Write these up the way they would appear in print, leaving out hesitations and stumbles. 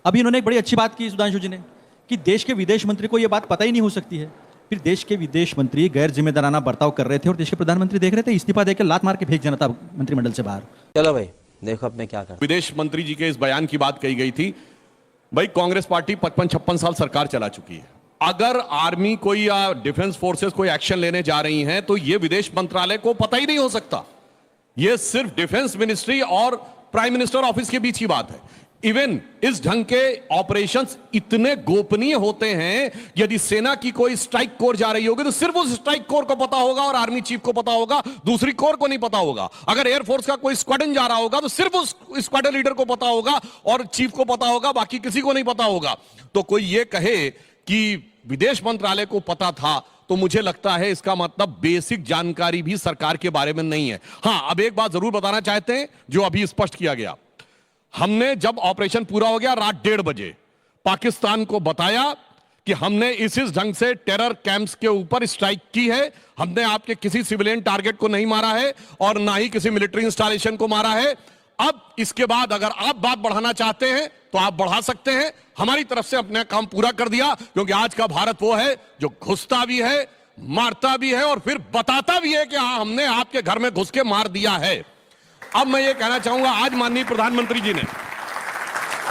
अभी इन्होंने एक बड़ी अच्छी बात की सुधांशु जी ने कि देश के विदेश मंत्री को यह बात पता ही नहीं हो सकती है। फिर देश के विदेश मंत्री गैर जिम्मेदाराना बर्ताव कर रहे थे और देश के प्रधानमंत्री देख रहे थे, इस्तीफा देकर लात मार के फेंक जनता मंत्रिमंडल से बाहर। चलो भाई देखो अब मैं क्या कर। विदेश मंत्री जी के इस बयान की बात कही गई थी। भाई कांग्रेस पार्टी 55-56 साल सरकार चला चुकी है। अगर आर्मी कोई या डिफेंस फोर्सेस कोई एक्शन लेने जा रही हैं तो यह विदेश मंत्रालय को पता ही नहीं हो सकता। यह सिर्फ डिफेंस मिनिस्ट्री और प्राइम मिनिस्टर ऑफिस के बीच की बात है। इवन इस ढंग के ऑपरेशंस इतने गोपनीय होते हैं, यदि सेना की कोई स्ट्राइक कोर जा रही होगी तो सिर्फ उस स्ट्राइक कोर को पता होगा और आर्मी चीफ को पता होगा, दूसरी कोर को नहीं पता होगा। अगर एयरफोर्स का कोई स्क्वाड्रन जा रहा होगा तो सिर्फ उस स्क्वाड्रन लीडर को पता होगा और चीफ को पता होगा, बाकी किसी को नहीं पता होगा। तो कोई यह कहे कि विदेश मंत्रालय को पता था तो मुझे लगता है इसका मतलब बेसिक जानकारी भी सरकार के बारे में नहीं है। हां, अब एक बात जरूर बताना चाहते हैं जो अभी स्पष्ट किया गया। हमने जब ऑपरेशन पूरा हो गया रात 1:30 बजे पाकिस्तान को बताया कि हमने इस ढंग से टेरर कैंप्स के ऊपर स्ट्राइक की है। हमने आपके किसी सिविलियन टारगेट को नहीं मारा है और ना ही किसी मिलिट्री इंस्टॉलेशन को मारा है। अब इसके बाद अगर आप बात बढ़ाना चाहते हैं तो आप बढ़ा सकते हैं। हमारी तरफ से अपना काम पूरा कर दिया, क्योंकि आज का भारत वो है जो घुसता भी है, मारता भी है और फिर बताता भी है कि हां हमने आपके घर में घुस के मार दिया है। अब मैं ये कहना चाहूंगा, आज माननीय प्रधानमंत्री जी ने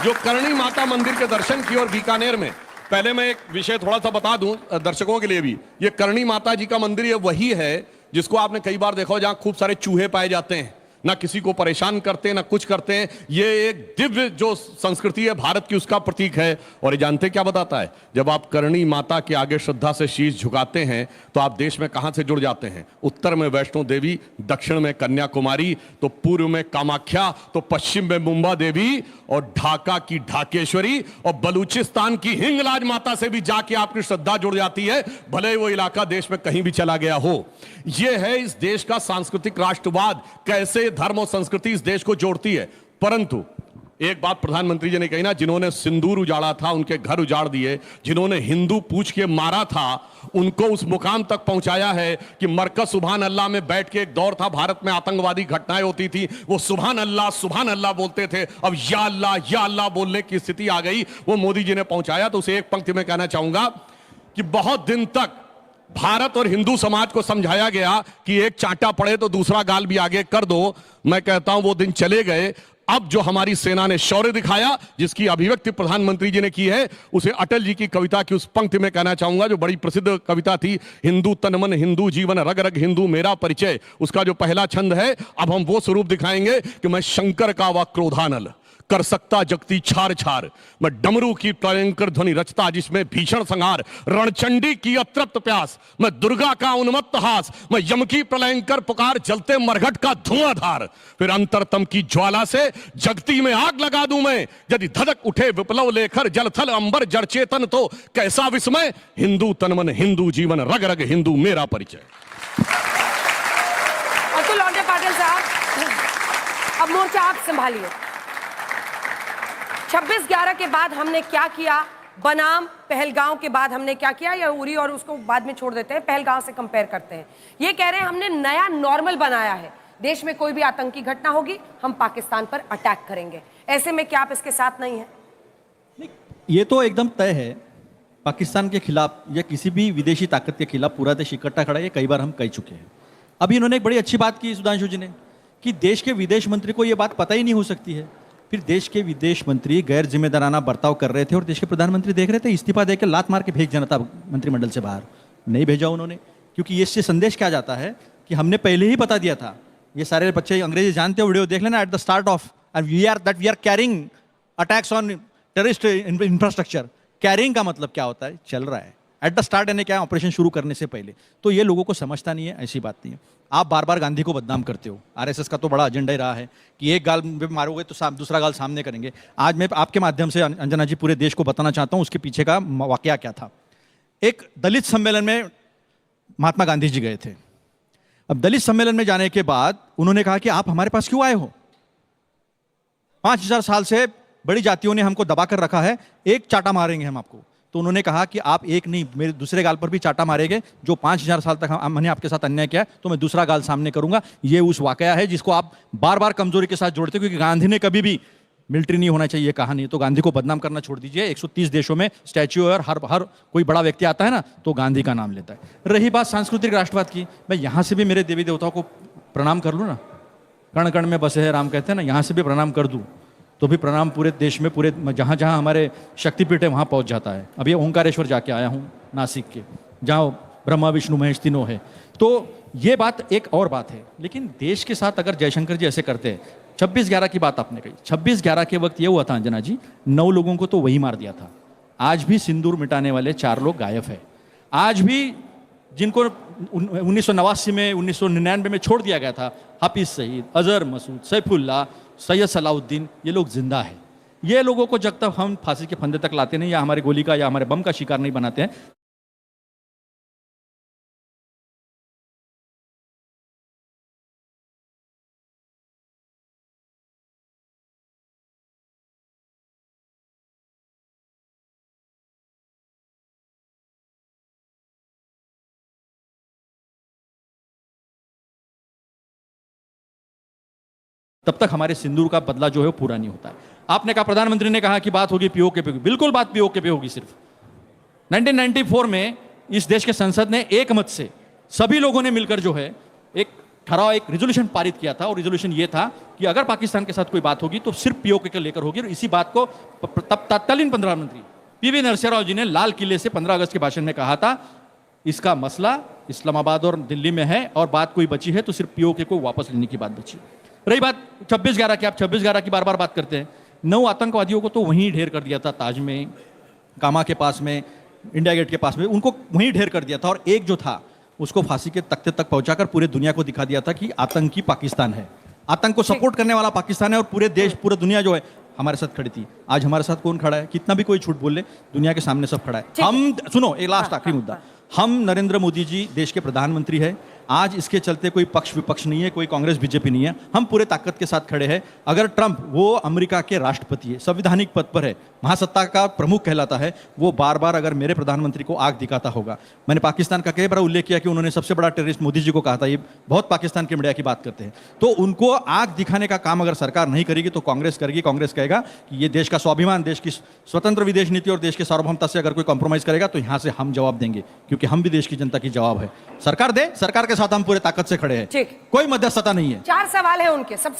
जो करणी माता मंदिर के दर्शन किए और बीकानेर में, पहले मैं एक विषय थोड़ा सा बता दूं दर्शकों के लिए भी। ये करणी माता जी का मंदिर ये वही है जिसको आपने कई बार देखा हो जहां खूब सारे चूहे पाए जाते हैं, ना किसी को परेशान करते हैं ना कुछ करते हैं। ये एक दिव्य जो संस्कृति है भारत की उसका प्रतीक है। और ये जानते क्या बताता है, जब आप करणी माता के आगे श्रद्धा से शीश झुकाते हैं तो आप देश में कहां से जुड़ जाते हैं। उत्तर में वैष्णो देवी, दक्षिण में कन्याकुमारी, तो पूर्व में कामाख्या, तो पश्चिम में मुंबा देवी और ढाका की ढाकेश्वरी और बलूचिस्तान की हिंगलाज माता से भी जाके आपकी श्रद्धा जुड़ जाती है, भले वो इलाका देश में कहीं भी चला गया हो। यह है इस देश का सांस्कृतिक राष्ट्रवाद, कैसे धर्म और संस्कृति इस देश को जोड़ती है। परंतु एक बात प्रधानमंत्री जी ने कही ना, जिन्होंने सिंदूर उजाड़ा था उनके घर उजाड़ दिए, जिन्होंने हिंदू पूछ के मारा था उनको उस मुकाम तक पहुंचाया है कि मरकज सुभान अल्लाह में बैठ के, एक दौर था भारत में आतंकवादी घटनाएं होती थी, वो सुभान अल्लाह बोलते थे, अब या अल्लाह बोलने की स्थिति आ गई, वो मोदी जी ने पहुंचाया। तो उसे एक पंक्ति में कहना चाहूंगा कि बहुत दिन तक भारत और हिंदू समाज को समझाया गया कि एक चांटा पड़े तो दूसरा गाल भी आगे कर दो। मैं कहता हूं वो दिन चले गए। अब जो हमारी सेना ने शौर्य दिखाया, जिसकी अभिव्यक्ति प्रधानमंत्री जी ने की है, उसे अटल जी की कविता की उस पंक्ति में कहना चाहूंगा जो बड़ी प्रसिद्ध कविता थी, हिंदू तन मन हिंदू जीवन रग रग हिंदू मेरा परिचय। उसका जो पहला छंद है, अब हम वो स्वरूप दिखाएंगे कि मैं शंकर का वह क्रोधानल कर सकता जगती छार छार, मैं डमरू की भयंकर ध्वनि रचता जिसमें भीषण संहार, रणचंडी की अतृप्त प्यास, मैं दुर्गा का उन्मत्त हास, मैं यम की प्रलयंकर पुकार, जलते मरघट का धुआंधार, फिर अंतरतम की ज्वाला से जगती में आग लगा दूं मैं, यदि धधक उठे विप्लव लेकर जलथल अंबर जड़ चेतन तो कैसा विस्मय, हिंदू तनमन हिंदू जीवन रग रग हिंदू मेरा परिचय। अतुल लौंडे पाटिल साहब, अब मोर्चा आप संभालिए। 26/11 के बाद हमने क्या किया, बनाम पहलगांव के बाद हमने क्या किया, या उरी और उसको बाद में छोड़ देते हैं, पहलगांव से कंपेयर करते हैं। ये कह रहे हैं हमने नया नॉर्मल बनाया है, देश में कोई भी आतंकी घटना होगी हम पाकिस्तान पर अटैक करेंगे। ऐसे में क्या आप इसके साथ नहीं है? ये तो एकदम तय है, पाकिस्तान के खिलाफ या किसी भी विदेशी ताकत के खिलाफ पूरा देश इकट्ठा खड़ा है। ये कई बार हम कह चुके हैं। अभी इन्होंने एक बड़ी अच्छी बात की सुधांशु जी ने कि देश के विदेश मंत्री को यह बात पता ही नहीं हो सकती है। फिर देश के विदेश मंत्री गैर जिम्मेदाराना बर्ताव कर रहे थे और देश के प्रधानमंत्री देख रहे थे, इस्तीफा देकर लात मार के फेंक जनता मंत्रिमंडल से बाहर। नहीं भेजा उन्होंने, क्योंकि इससे संदेश क्या जाता है कि हमने पहले ही बता दिया था। ये सारे बच्चे अंग्रेजी जानते हो, वीडियो देख लेना at the start of we are carrying attacks on terrorist infrastructure. Carrying का मतलब क्या होता है, चल रहा है। एट द स्टार्ट यानी क्या, ऑपरेशन शुरू करने से पहले। तो ये लोगों को समझता नहीं है, ऐसी बात नहीं है। आप बार बार गांधी को बदनाम करते हो, आरएसएस का तो बड़ा एजेंडा ही रहा है कि एक गाल में मारोगे तो दूसरा गाल सामने करेंगे। आज मैं आपके माध्यम से अंजना जी पूरे देश को बताना चाहता हूं उसके पीछे का वाकया क्या था। एक दलित सम्मेलन में महात्मा गांधी जी गए थे। अब दलित सम्मेलन में जाने के बाद उन्होंने कहा कि आप हमारे पास क्यों आए हो, 5000 साल से बड़ी जातियों ने हमको दबा कर रखा है, एक चाटा मारेंगे हम आपको। तो उन्होंने कहा कि आप एक नहीं, मेरे दूसरे गाल पर भी चाटा मारेंगे। जो 5000 साल तक हमने आपके साथ अन्याय किया है तो मैं दूसरा गाल सामने करूंगा। ये उस वाकया है जिसको आप बार बार कमजोरी के साथ जोड़ते हो, क्योंकि गांधी ने कभी भी मिलिट्री नहीं होना चाहिए, कहा नहीं, तो गांधी को बदनाम करना छोड़ दीजिए। 130 देशों में स्टैच्यू और हर कोई बड़ा व्यक्ति आता है ना तो गांधी का नाम लेता है। रही बात सांस्कृतिक राष्ट्रवाद की, मैं यहाँ से भी मेरे देवी देवताओं को प्रणाम कर लूँ ना, कण कण में बसे है राम कहते हैं ना, यहाँ से भी प्रणाम कर दूँ तो भी प्रणाम पूरे देश में, पूरे जहाँ जहाँ हमारे शक्तिपीठ है वहाँ पहुँच जाता है। अभी ओंकारेश्वर जाके आया हूँ नासिक के, जहाँ ब्रह्मा विष्णु महेश तीनों है। तो ये बात एक और बात है। लेकिन देश के साथ अगर जयशंकर जी ऐसे करते हैं, 26/11 की बात आपने कही, 26/11 के वक्त ये हुआ था अंजना जी, 9 लोगों को तो वही मार दिया था। आज भी सिंदूर मिटाने वाले 4 लोग गायब है। आज भी जिनको 1989 में 1999 में छोड़ दिया गया था, हाफिज सईद, अजहर मसूद, सैफुल्ला, सैयद सलाउद्दीन, ये लोग जिंदा है। ये लोगों को जब तक हम फांसी के फंदे तक लाते नहीं या हमारे गोली का या हमारे बम का शिकार नहीं बनाते हैं, तब तक हमारे सिंदूर का बदला जो है वो पूरा नहीं होता है। आपने कहा, प्रधानमंत्री ने कहा कि बात होगी पीओके पे, बिल्कुल बात पीओके पे होगी। सिर्फ 1994 में इस देश के संसद ने एक मत से सभी लोगों ने मिलकर जो है एक ठहराव, एक रेजोल्यूशन पारित किया था, और रेजोल्यूशन ये था कि अगर पाकिस्तान के साथ कोई बात होगी तो सिर्फ पीओके को लेकर होगी। और इसी बात को तब तत्कालीन प्रधानमंत्री पीवी नरसिम्हा राव जी ने लाल किले से 15 अगस्त के भाषण में कहा था, इसका मसला इस्लामाबाद और दिल्ली में है और बात कोई बची है तो सिर्फ पीओके को वापस लेने की बात बची। रही बात 26/11 की, आप 26/11 की बार बार बात करते हैं। 9 आतंकवादियों को तो वहीं ढेर कर दिया था, ताज में, कामा के पास में, इंडिया गेट के पास में, उनको वहीं ढेर कर दिया था। और एक जो था उसको फांसी के तख्ते तक पहुंचाकर पूरे दुनिया को दिखा दिया था कि आतंकी पाकिस्तान है, आतंक को सपोर्ट करने वाला पाकिस्तान है, और पूरे देश, पूरी दुनिया जो है हमारे साथ खड़ी थी। आज हमारे साथ कौन खड़ा है? कितना भी कोई झूठ बोल ले, दुनिया के सामने सब खड़ा है। हम सुनो, एक लास्ट आखिरी मुद्दा, हम नरेंद्र मोदी जी देश के प्रधानमंत्री है। आज इसके चलते कोई पक्ष विपक्ष नहीं है, कोई कांग्रेस बीजेपी नहीं है, हम पूरे ताकत के साथ खड़े हैं। अगर ट्रंप, वो अमेरिका के राष्ट्रपति है, संवैधानिक पद पर है, महासत्ता का प्रमुख कहलाता है, वो बार बार अगर मेरे प्रधानमंत्री को आग दिखाता होगा, मैंने पाकिस्तान का कई बार उल्लेख किया कि उन्होंने सबसे बड़ा टेररिस्ट मोदी जी को कहा था, ये बहुत पाकिस्तान के मीडिया की बात करते हैं, तो उनको आग दिखाने का काम अगर सरकार नहीं करेगी तो कांग्रेस करेगी। कांग्रेस कहेगा कि ये देश का स्वाभिमान, देश की स्वतंत्र विदेश नीति और देश के सार्वभौमता से अगर कोई कॉम्प्रोमाइज करेगा तो यहां से हम जवाब देंगे, क्योंकि हम भी देश की जनता की जवाब है। सरकार दे, सरकार के साथ हम पूरे ताकत से खड़े हैं, ठीक, कोई मध्यस्थता नहीं है। 4 सवाल है उनके। सबसे